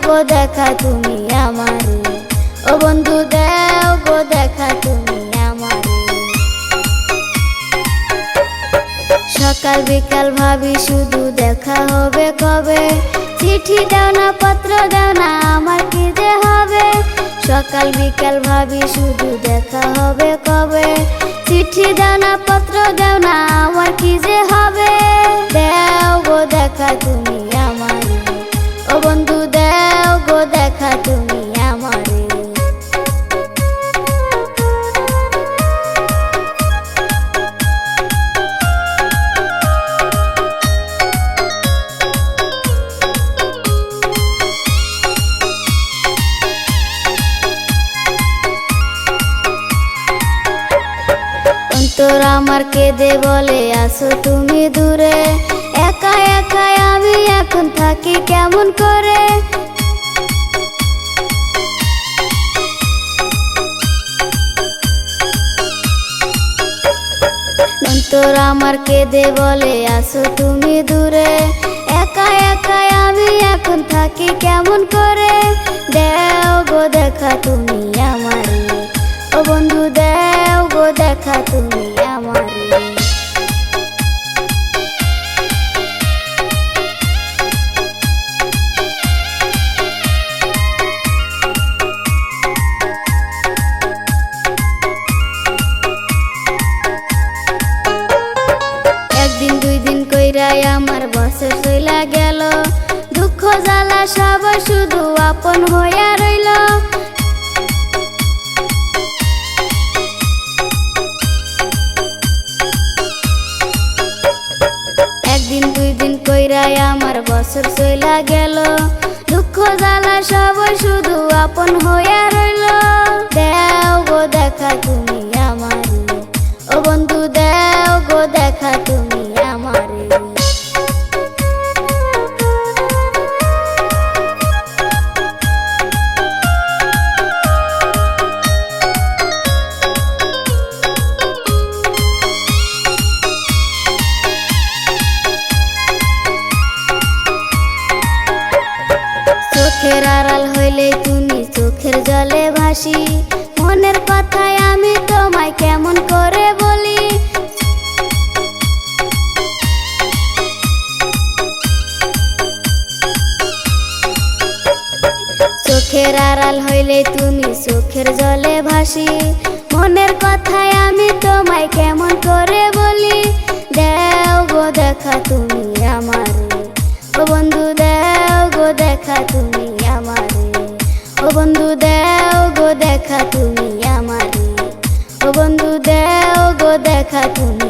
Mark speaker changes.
Speaker 1: গো দেখা তুমি আমারে, ও বন্ধু দাও গো দেখা তুমি আমারে। সকাল বিকাল ভাবি শুধু দেখা হবে কবে, চিঠি দাও না পত্র দাও না আমার কি যে হবে। সকাল বিকাল ভাবি শুধু দেখা হবে কবে, চিঠি দাও না পত্র দাও না আমার কি যে হবে। দাও গো দেখা তুমি আমারে, ও বন্ধু দাও গো দেখা তুমি আমারে। অন্তর আমার কেঁদে বলে আসো তুমি দূরে, একা একা আমি এখন থাকি কেমন করে। অন্তর আমার কেঁদে বলে আসো তুমি দূরে, একা একা আমি এখন থাকি কেমন করে। দাও গো দেখা তুমি আমারে, ও বন্ধু দাও গো দেখা তুমি আমারে। একদিন দুই দিন কইরাই আমার বছর চইলা গেল, দুঃখ জ্বালা সব শুধু আপন হইয়া রইল। একদিন দুই দিন কইরাই আমার বছর চইলা গেল, দুঃখ জ্বালা সব শুধু আপন হইয়া রইল। দাও গো দেখা তুমি আমারে, ও বন্ধু দাও গো দেখা তুমি আমারে। চোখের আড়াল হইলে তুমি চোখের জলে ভাসি, মনের কথায় আমি তোমায় কেমন করে বলি। চোখের আড়াল হইলে তুমি চোখের জলে ভাসি, মনের কথায় আমি তোমায় কেমন করে বলি। দাও গো দেখা তুমি আমারে, ও বন্ধু দাও গো দেখা তুমি আমারে, ও বন্ধু দাও গো দেখা তুমি আমারে, ও বন্ধু দাও গো দেখা তুমি।